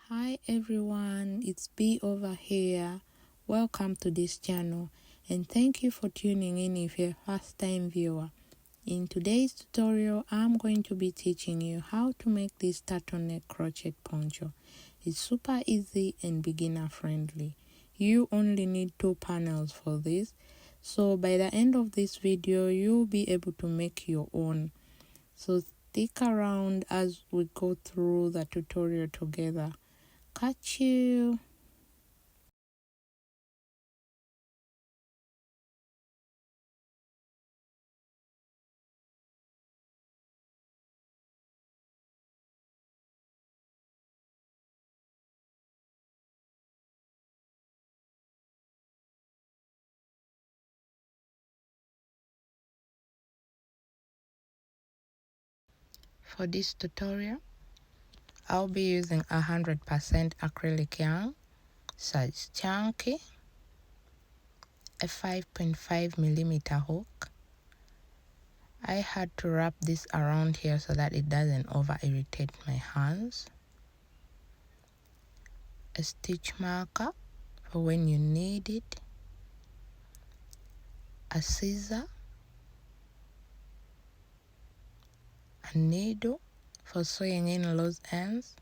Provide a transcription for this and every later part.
Hi everyone, it's B over here. Welcome to this channel and thank you for tuning in if you're a first time viewer. In today's tutorial, I'm going to be teaching you how to make this turtleneck crochet poncho. It's super easy and beginner friendly. You only need 2 panels for this. So by the end of this video, you'll be able to make your own. So stick around as we go through the tutorial together. Catch you. For this tutorial, I'll be using 100% acrylic yarn, size chunky, a 5.5mm hook. I had to wrap this around here so that it doesn't over irritate my hands. A stitch marker for when you need it. A scissor. A needle for sewing in loose ends.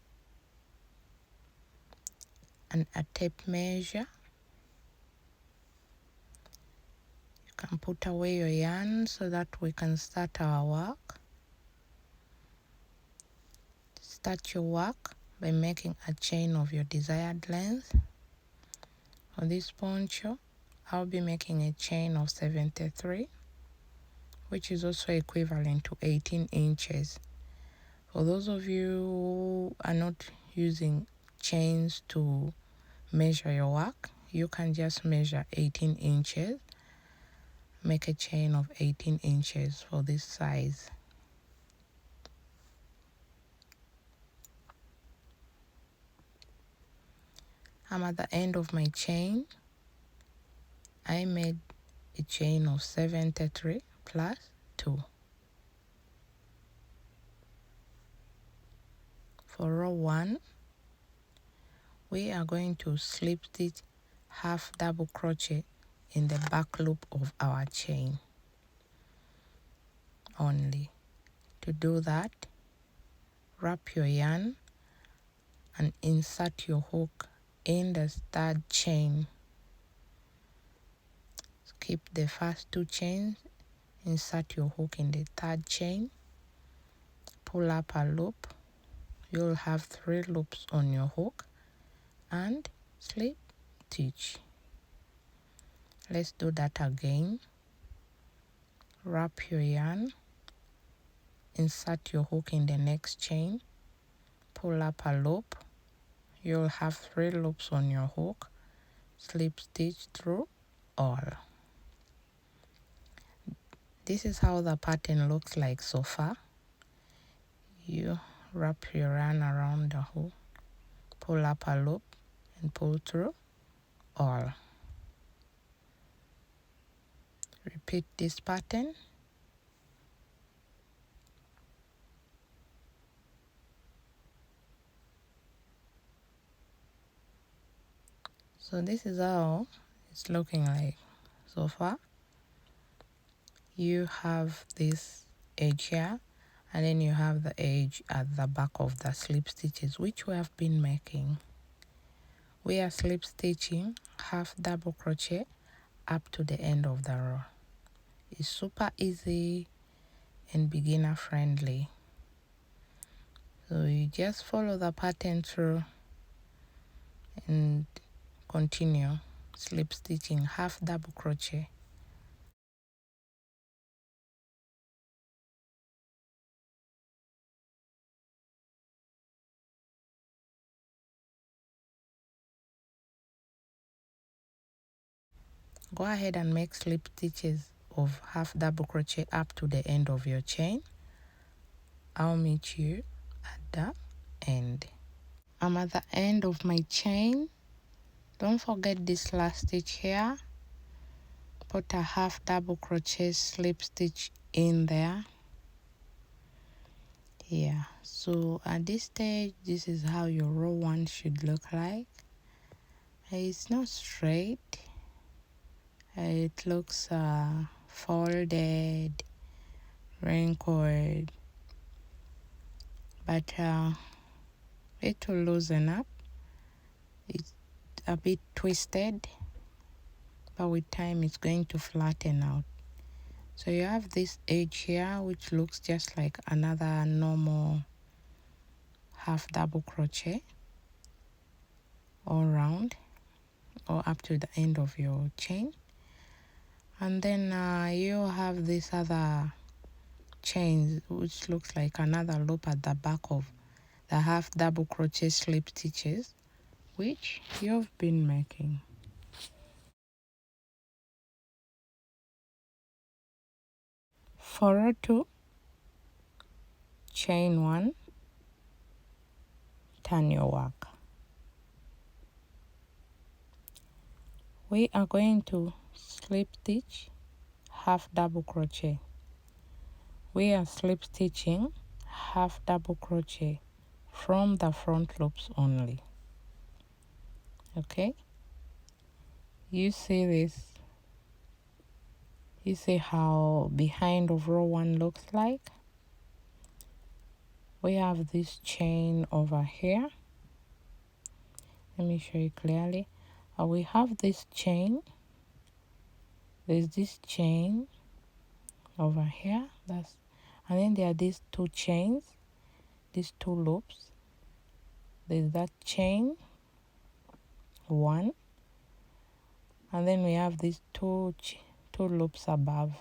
And a tape measure. You can put away your yarn so that we can start our work. Start your work by making a chain of your desired length. For this poncho, I'll be making a chain of 73, which is also equivalent to 18 inches. For those of you who are not using chains to measure your work, you can just measure 18 inches. Make a chain of 18 inches for this size. I'm at the end of my chain. I made a chain of 73 plus 2. For row 1, we are going to slip stitch half double crochet in the back loop of our chain only. To do that, wrap your yarn and insert your hook in the third chain. Skip the first 2 chains, insert your hook in the third chain, pull up a loop. You'll have 3 loops on your hook and slip stitch. Let's do that again. Wrap your yarn, insert your hook in the next chain, pull up a loop. You'll have 3 loops on your hook, slip stitch through all. This is how the pattern looks like so far. You wrap your yarn around the hook, pull up a loop and pull through all. Repeat this pattern. So this is how it's looking like so far. You have this edge here, and then you have the edge at the back of the slip stitches, which we have been making. We are slip stitching half double crochet up to the end of the row. It's super easy and beginner friendly. So you just follow the pattern through and continue slip stitching half double crochet. Go ahead and make slip stitches of half double crochet up to the end of your chain. I'll meet you at the end. I'm at the end of my chain. Don't forget this last stitch here. Put a half double crochet slip stitch in there. Yeah, So at this stage, this is how your row 1 should look like. It's not straight. It looks folded, wrinkled, but it will loosen up. It's a bit twisted, but with time it's going to flatten out. So you have this edge here, which looks just like another normal half double crochet all round or up to the end of your chain. And then you have this other chain, which looks like another loop at the back of the half double crochet slip stitches, which you've been making. For row 2, chain 1, turn your work. We are going to slip stitch half double crochet. We are slip stitching half double crochet from the front loops only. Okay, you see this, you see how behind of row 1 looks like. We have this chain over here. Let me show you clearly. We have this chain. There's this chain over here. And then there are these 2 chains, these 2 loops. There's that chain 1, and then we have these two loops above.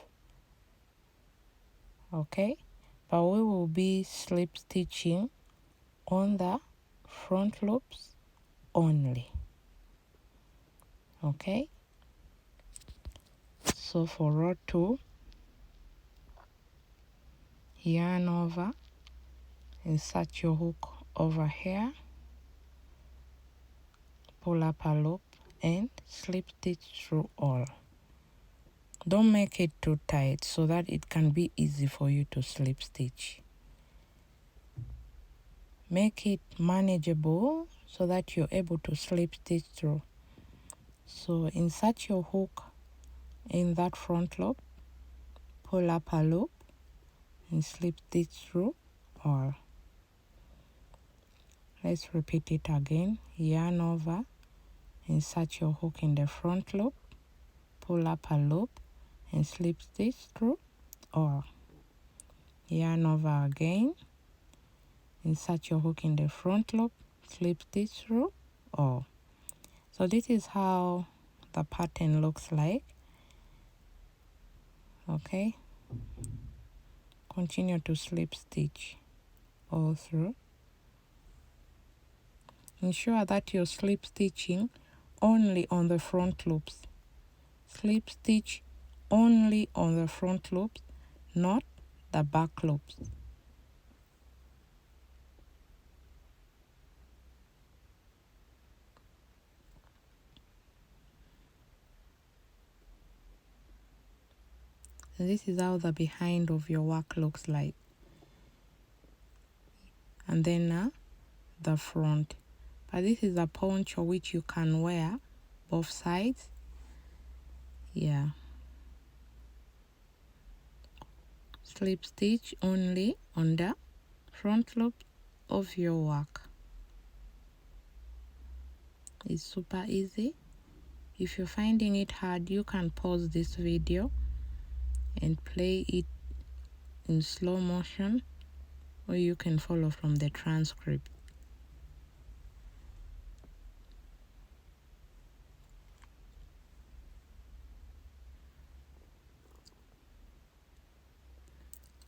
Okay, but we will be slip stitching on the front loops only. Okay, so for row 2, yarn over, insert your hook over here, pull up a loop and slip stitch through all. Don't make it too tight so that it can be easy for you to slip stitch. Make it manageable so that you're able to slip stitch through. So insert your hook in that front loop, pull up a loop and slip stitch through all. Let's repeat it again. Yarn over, insert your hook in the front loop, pull up a loop and slip stitch through all. Yarn over again, insert your hook in the front loop, slip stitch through all. So this is how the pattern looks like. Okay, continue to slip stitch all through. Ensure that you're slip stitching only on the front loops. Slip stitch only on the front loops, not the back loops. And this is how the behind of your work looks like. And then the front. But this is a poncho which you can wear both sides. Yeah. Slip stitch only on the front loop of your work. It's super easy. If you're finding it hard, you can pause this video and play it in slow motion, or you can follow from the transcript.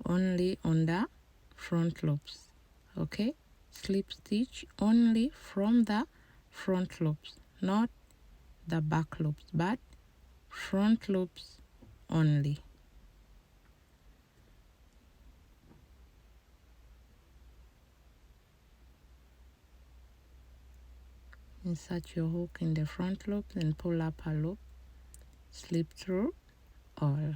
Only on the front loops. Okay, slip stitch only from the front loops, not the back loops, but front loops only. Insert your hook in the front loop and pull up a loop, slip through all.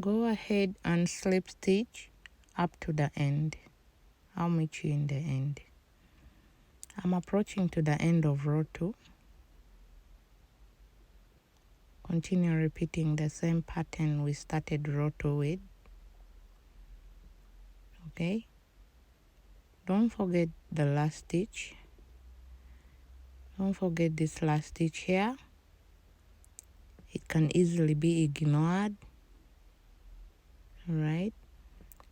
Go ahead and slip stitch up to the end. I'll meet you in the end. I'm approaching to the end of row 2. Continue repeating the same pattern we started row 2 with. Okay, don't forget the last stitch. Don't forget this last stitch here. It can easily be ignored. All right,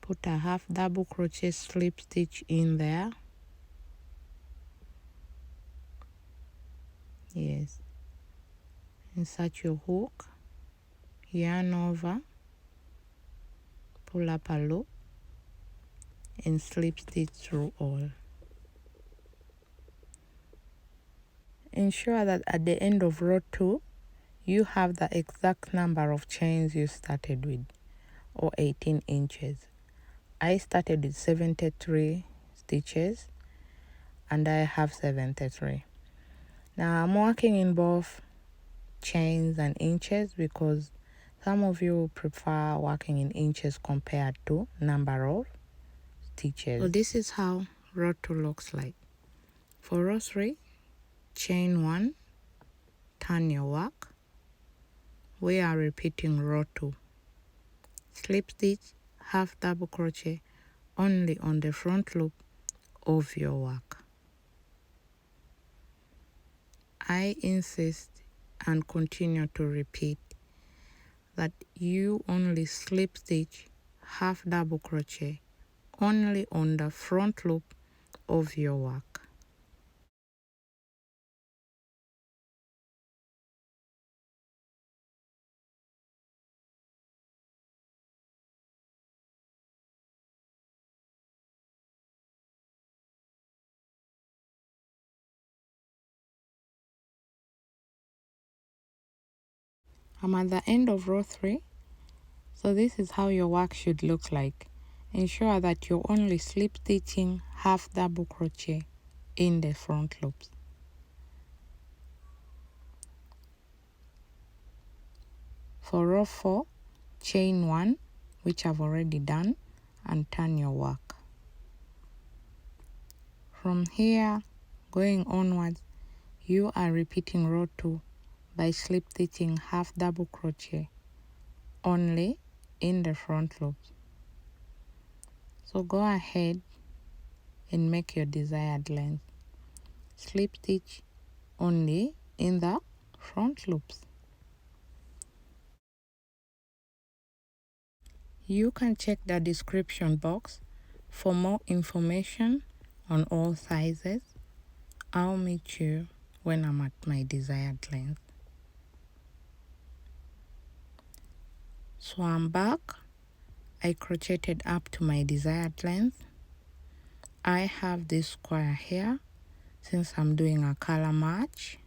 put a half double crochet slip stitch in there. Yes, insert your hook, yarn over, pull up a loop, and slip stitch through all. Ensure that at the end of row 2 you have the exact number of chains you started with, or 18 inches. I started with 73 stitches and I have 73. Now I'm working in both chains and inches because some of you prefer working in inches compared to number of stitches. So this is how row 2 looks like. For row 3, chain 1, turn your work. We are repeating row 2. Slip stitch, half double crochet only on the front loop of your work. I insist and continue to repeat that you only slip stitch, half double crochet only on the front loop of your work. I'm at the end of row 3, so this is how your work should look like. Ensure that you're only slip stitching, half double crochet in the front loops. For row 4, chain 1, which I've already done, and turn your work. From here going onwards, you are repeating row 2 by slip stitching, half double crochet only in the front loops. So go ahead and make your desired length. Slip stitch only in the front loops. You can check the description box for more information on all sizes. I'll meet you when I'm at my desired length. So I'm back. I crocheted up to my desired length. I have this square here since I'm doing a color match.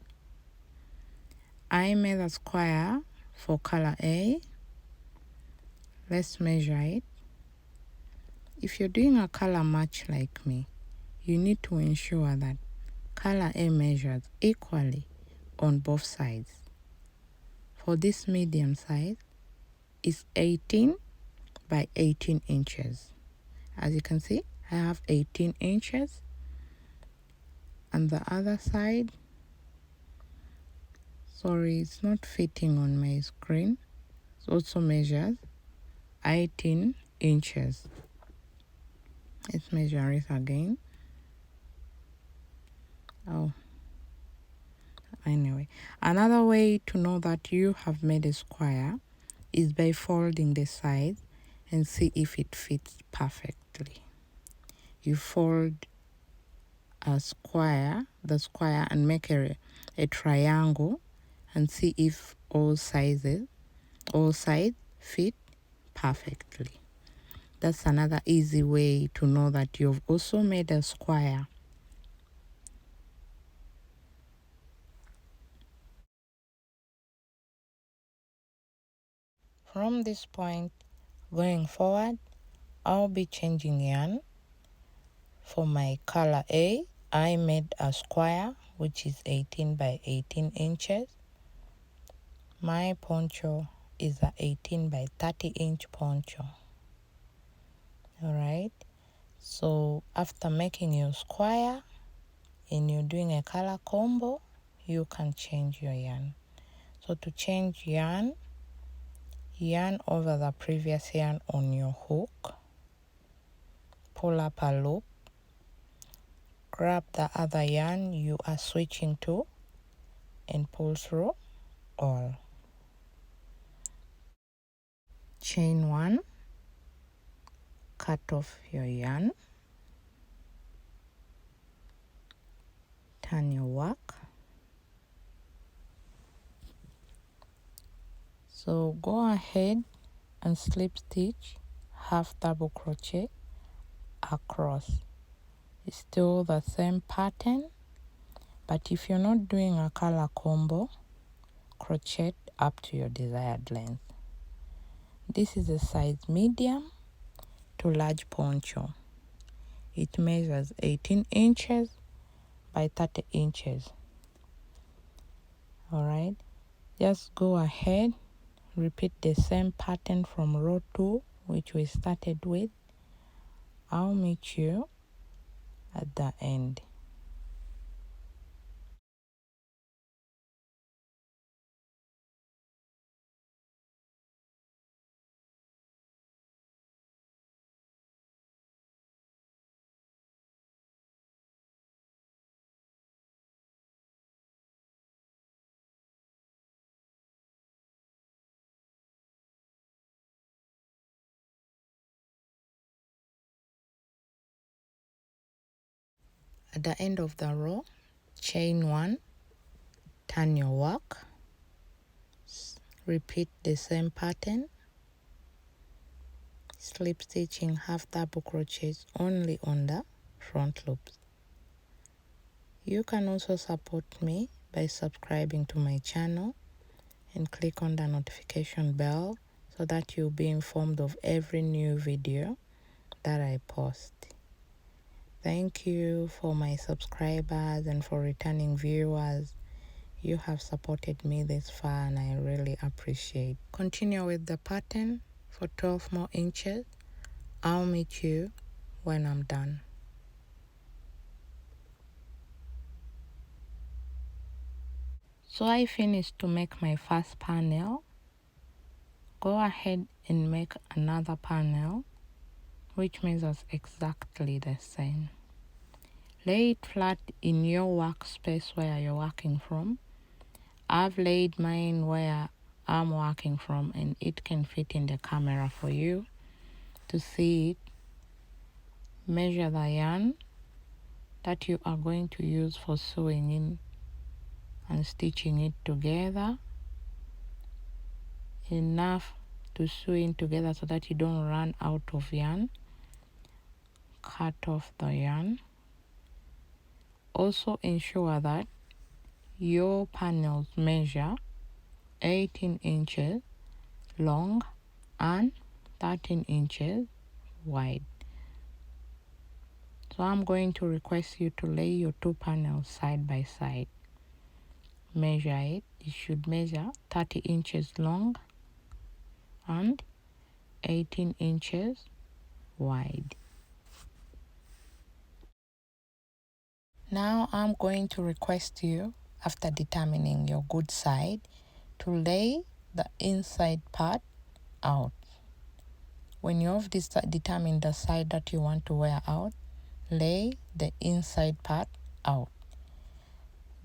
I made a square for color A. Let's measure it. If you're doing a color match like me, you need to ensure that color A measures equally on both sides. For this medium size, it's 18 by 18 inches. As you can see, I have 18 inches. And the other side, sorry, it's not fitting on my screen. It also measures 18 inches. Let's measure it again. Oh, anyway, another way to know that you have made a square is by folding the sides and see if it fits perfectly. You fold the square, and make a triangle and see if all sides fit perfectly. That's another easy way to know that you've also made a square. From this point going forward, I'll be changing yarn. For my color A, I made a square which is 18 by 18 inches. My poncho is a 18 by 30 inch poncho. Alright, so after making your square and you're doing a color combo, you can change your yarn. So to change yarn over the previous yarn on your hook, pull up a loop, grab the other yarn you are switching to and pull through all. Chain 1, cut off your yarn, turn your work. So go ahead and slip stitch half double crochet across. It's still the same pattern, but if you're not doing a color combo, crochet up to your desired length. This is a size medium to large poncho. It measures 18 inches by 30 inches. Alright, just go ahead, repeat the same pattern from row 2 which we started with. I'll meet you at the end. At the end of the row, chain 1, turn your work, repeat the same pattern, slip stitching half double crochets only on the front loops. You can also support me by subscribing to my channel and click on the notification bell so that you'll be informed of every new video that I post. Thank you for my subscribers and for returning viewers. You have supported me this far and I really appreciate. Continue with the pattern for 12 more inches. I'll meet you when I'm done. So I finished to make my first panel. Go ahead and make another panel which measures exactly the same. Lay it flat in your workspace where you're working from. I've laid mine where I'm working from and it can fit in the camera for you to see it. Measure the yarn that you are going to use for sewing in and stitching it together. Enough to sew in together so that you don't run out of yarn. Cut off the yarn. Also ensure that your panels measure 18 inches long and 13 inches wide. So I'm going to request you to lay your two panels side by side. Measure it. It should measure 30 inches long and 18 inches wide. Now I'm going to request you, after determining your good side, to lay the inside part out. When you have determined the side that you want to wear out, lay the inside part out.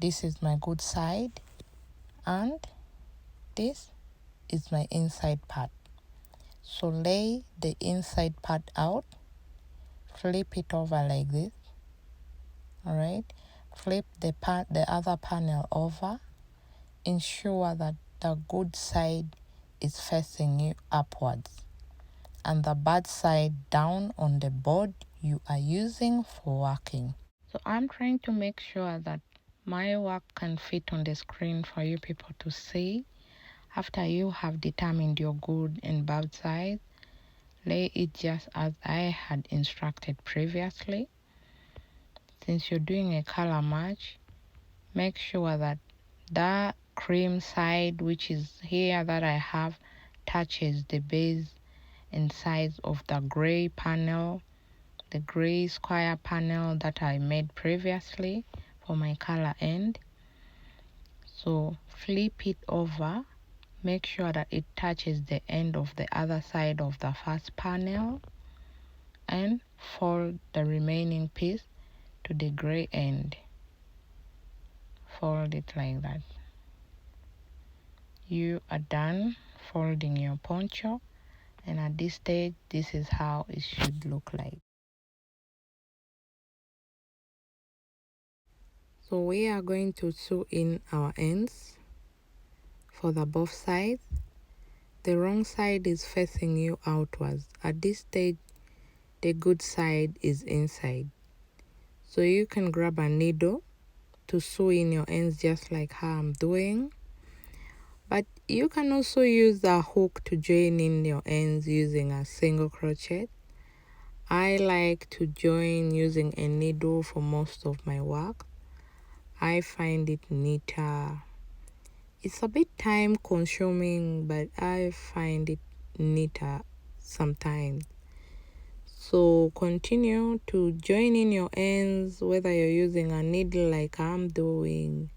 This is my good side and this is my inside part. So lay the inside part out, flip it over like this. Alright, flip the other panel over. Ensure that the good side is facing you upwards and the bad side down on the board you are using for working. So I'm trying to make sure that my work can fit on the screen for you people to see. After you have determined your good and bad side, lay it just as I had instructed previously. Since you're doing a color match, make sure that the cream side, which is here that I have touches the base and sides of the gray panel, the gray square panel that I made previously for my color end. So flip it over, make sure that it touches the end of the other side of the first panel, and fold the remaining piece to the gray end. Fold it like that. You are done folding your poncho, and at this stage this is how it should look like. So we are going to sew in our ends for the both sides. The wrong side is facing you outwards. At this stage the good side is inside. So you can grab a needle to sew in your ends just like how I'm doing. But you can also use a hook to join in your ends using a single crochet. I like to join using a needle for most of my work. I find it neater. It's a bit time consuming, but I find it neater sometimes. So continue to join in your ends, whether you're using a needle like I'm doing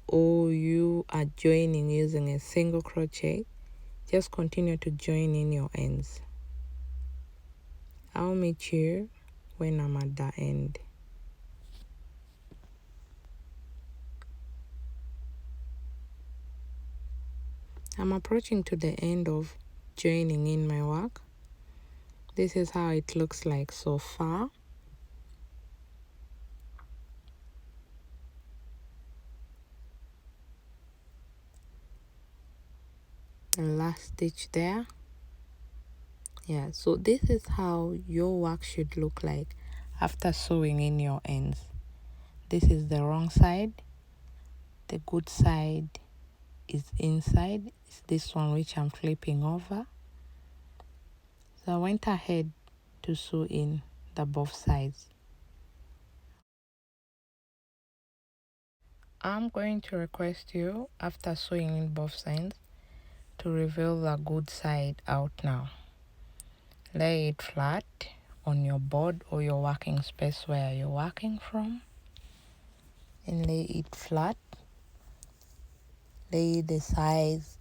or you are joining using a single crochet. Just continue to join in your ends. I'll meet you when I'm at the end. I'm approaching to the end of joining in my work. This is how it looks like so far. The last stitch there. Yeah, so this is how your work should look like after sewing in your ends. This is the wrong side. The good side is inside. It's this one which I'm flipping over. So I went ahead to sew in the both sides. I'm going to request you, after sewing in both sides, to reveal the good side out now. Lay it flat on your board or your working space where you're working from, and lay it flat. Lay the sides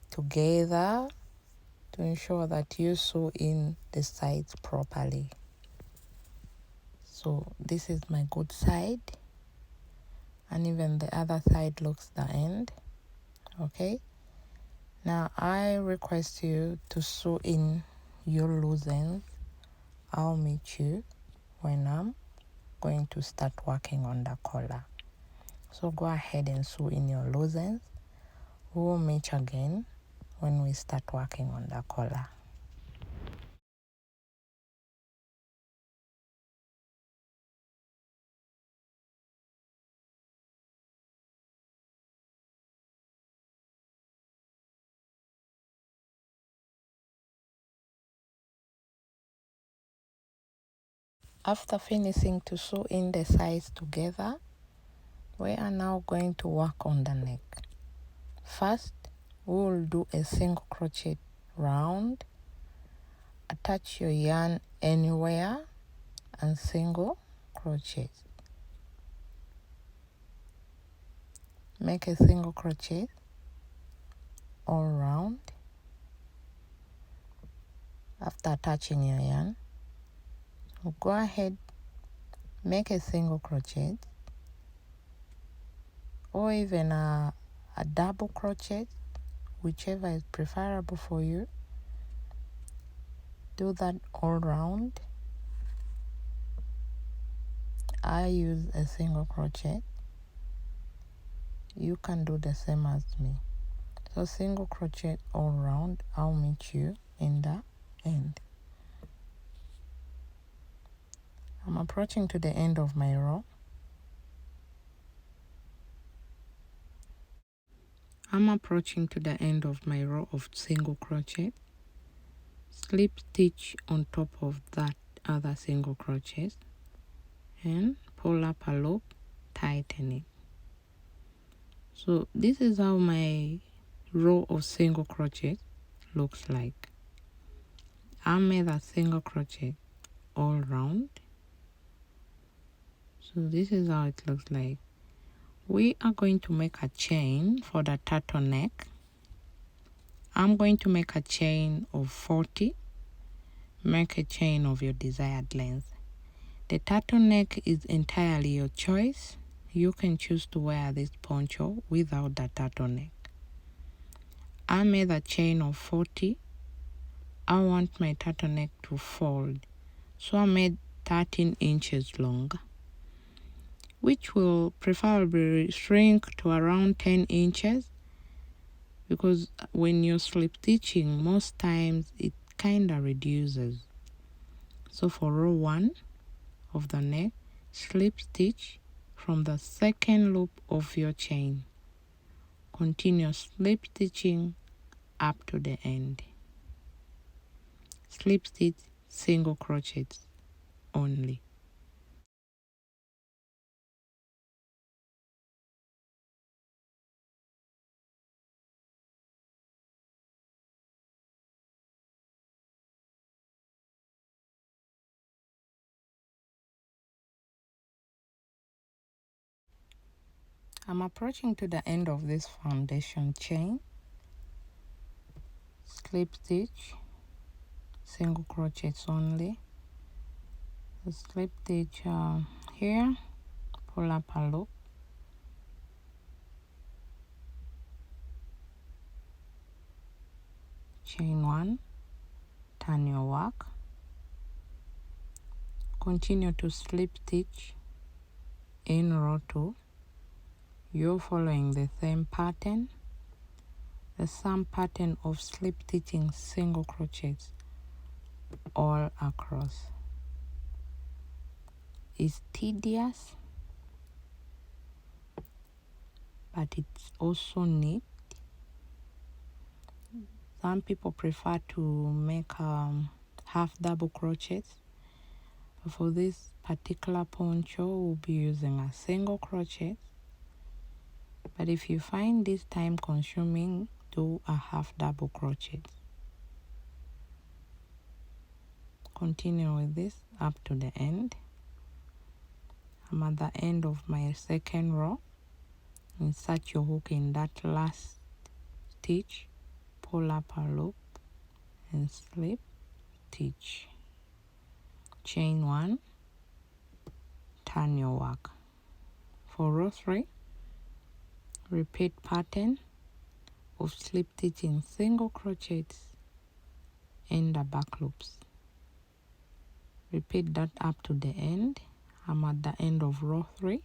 together to ensure that you sew in the sides properly. So this is my good side, and even the other side looks the end. Okay, now I request you to sew in your loose ends. I'll meet you when I'm going to start working on the collar. So go ahead and sew in your loose ends. We'll meet again when we start working on the collar. After finishing to sew in the sides together, we are now going to work on the neck. First, we will do a single crochet round. Attach your yarn anywhere and single crochet. Make a single crochet all round. After attaching your yarn, go ahead, make a single crochet or even a double crochet, whichever is preferable for you. Do that all round. I use a single crochet. You can do the same as me. So single crochet all round. I'll meet you in the end. I'm approaching to the end of my row. I'm approaching to the end of my row of single crochet. Slip stitch on top of that other single crochet and pull up a loop, tighten it. So this is how my row of single crochet looks like. I made a single crochet all round. So this is how it looks like. We are going to make a chain for the turtleneck. I'm going to make a chain of 40. Make a chain of your desired length. The turtleneck is entirely your choice. You can choose to wear this poncho without the turtleneck. I made a chain of 40. I want my turtleneck to fold, so I made 13 inches long, which will preferably shrink to around 10 inches because when you're slip stitching, most times it kind of reduces. So for row 1 of the neck, slip stitch from the second loop of your chain. Continue slip stitching up to the end. Slip stitch single crochets only. I'm approaching to the end of this foundation chain. Slip stitch single crochets only. Slip stitch here, pull up a loop, chain 1, turn your work, continue to slip stitch in row 2. You're following the same pattern, the same pattern of slip stitching single crochets all across. It's tedious, but it's also neat. Some people prefer to make half double crochets. For this particular poncho, we'll be using a single crochet. But if you find this time consuming, do a half double crochet. Continue with this up to the end. I'm at the end of my second row. Insert your hook in that last stitch, pull up a loop and slip stitch. Chain 1, turn your work. For row 3, repeat pattern of slip stitching single crochets in the back loops. Repeat that up to the end. I'm at the end of row 3.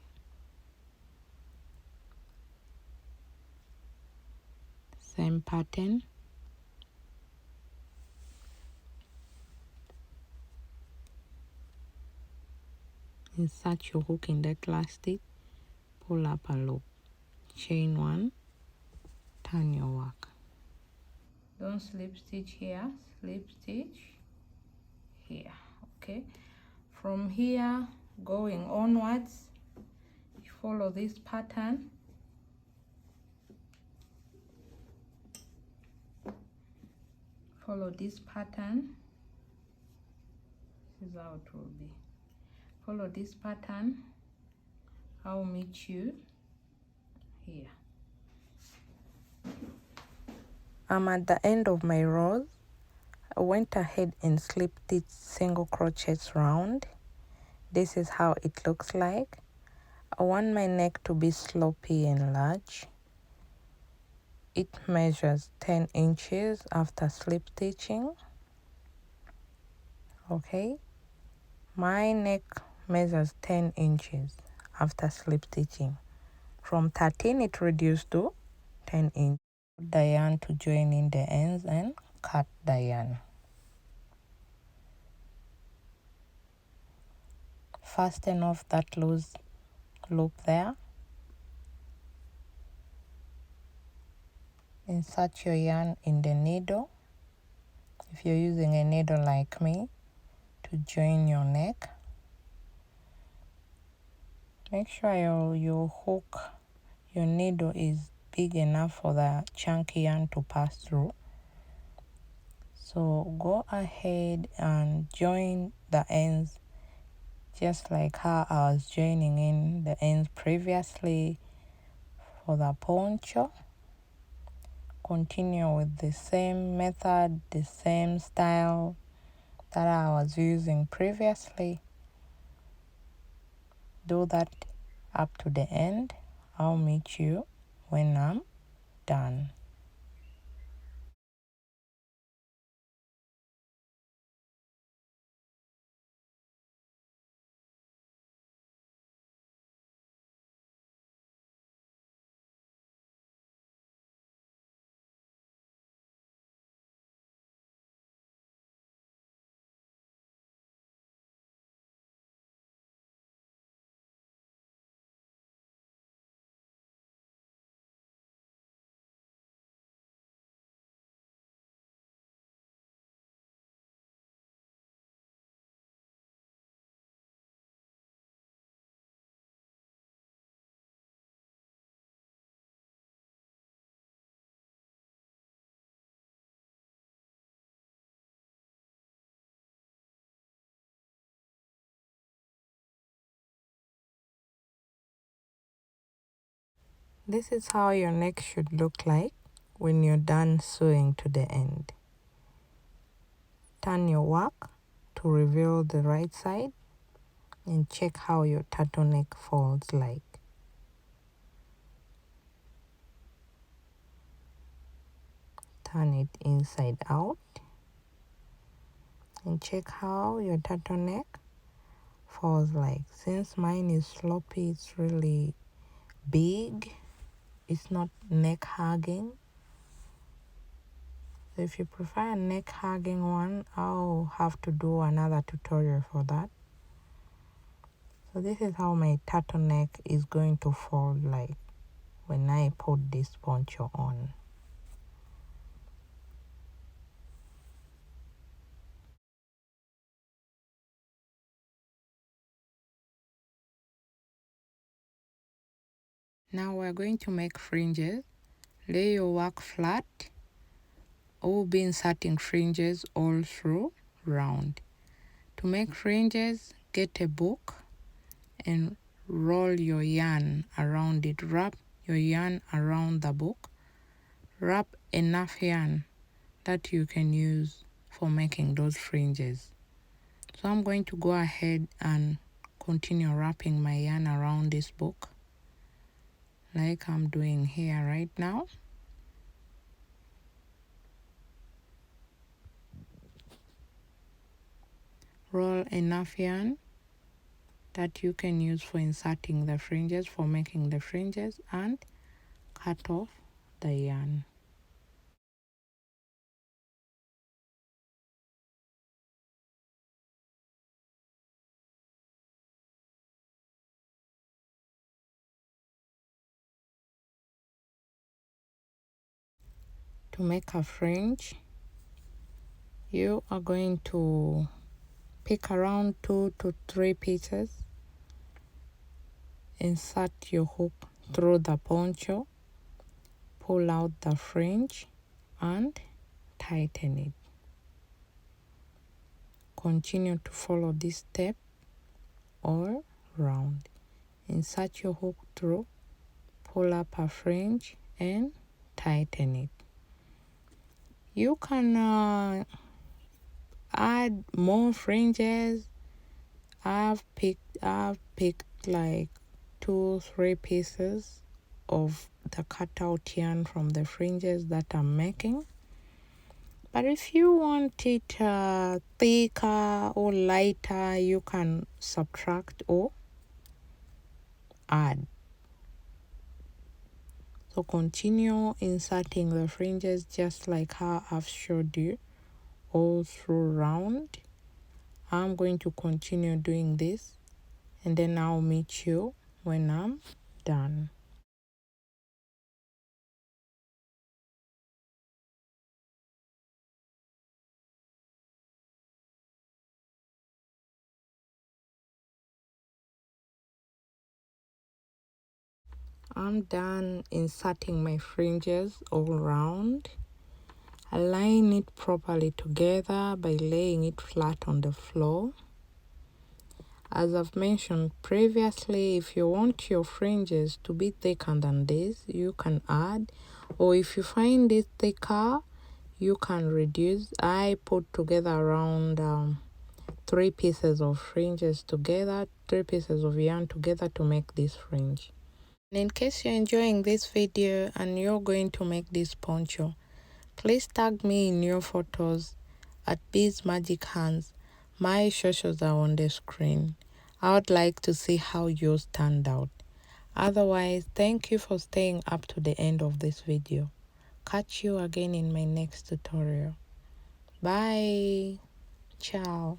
Same pattern. Insert your hook in that last stitch, pull up a loop. Chain 1, turn your work. Don't slip stitch here, slip stitch here. Okay, from here going onwards, you follow this pattern. Follow this pattern. This is how it will be. Follow this pattern. I'll meet you here. I'm at the end of my rows. I went ahead and slip stitched single crochets round. This is how it looks like. I want my neck to be slopey and large. It measures 10 inches after slip stitching. Okay, my neck measures 10 inches after slip stitching. From 13 it reduced to 10 inches. Put the yarn to join in the ends and cut the yarn. Fasten off that loose loop there. Insert your yarn in the needle, if you're using a needle like me, to join your neck. Make sure your hook, your needle is big enough for the chunky yarn to pass through. So go ahead and join the ends just like how I was joining in the ends previously for the poncho. Continue with the same method, the same style that I was using previously. Do that up to the end. I'll meet you when I'm done. This is how your neck should look like when you're done sewing to the end. Turn your work to reveal the right side and check how your turtleneck folds like. Turn it inside out and check how your turtleneck falls like. Since mine is sloppy, it's really big. It's not neck hugging. So if you prefer a neck hugging one, I'll have to do another tutorial for that. So this is how my turtleneck is going to fold like when I put this poncho on. Now we're going to make fringes. Lay your work flat. We'll be inserting fringes all through round. To make fringes, get a book and roll your yarn around it. Wrap your yarn around the book. Wrap enough yarn that you can use for making those fringes. So I'm going to go ahead and continue wrapping my yarn around this book like I'm doing here right now. Roll enough yarn that you can use for inserting the fringes, for making the fringes, and cut off the yarn. To make a fringe, you are going to pick around 2 to 3 pieces, insert your hook through the poncho, pull out the fringe and tighten it. Continue to follow this step all round. Insert your hook through, pull up a fringe and tighten it. You can add more fringes. I've picked like 2-3 pieces of the cutout yarn from the fringes that I'm making. But if you want it thicker or lighter, you can subtract or add. So continue inserting the fringes just like how I've showed you all through round. I'm going to continue doing this and then I'll meet you when I'm done. I'm done inserting my fringes all around. Align it properly together by laying it flat on the floor. As I've mentioned previously, if you want your fringes to be thicker than this, you can add, or if you find it thicker, you can reduce. I put together around 3 pieces of fringes together, 3 pieces of yarn together to make this fringe. And in case you're enjoying this video and you're going to make this poncho, please tag me in your photos at Bees Magic Hands. My socials are on the screen. I would like to see how yours turned out. Otherwise, thank you for staying up to the end of this video. Catch you again in my next tutorial. Bye. Ciao.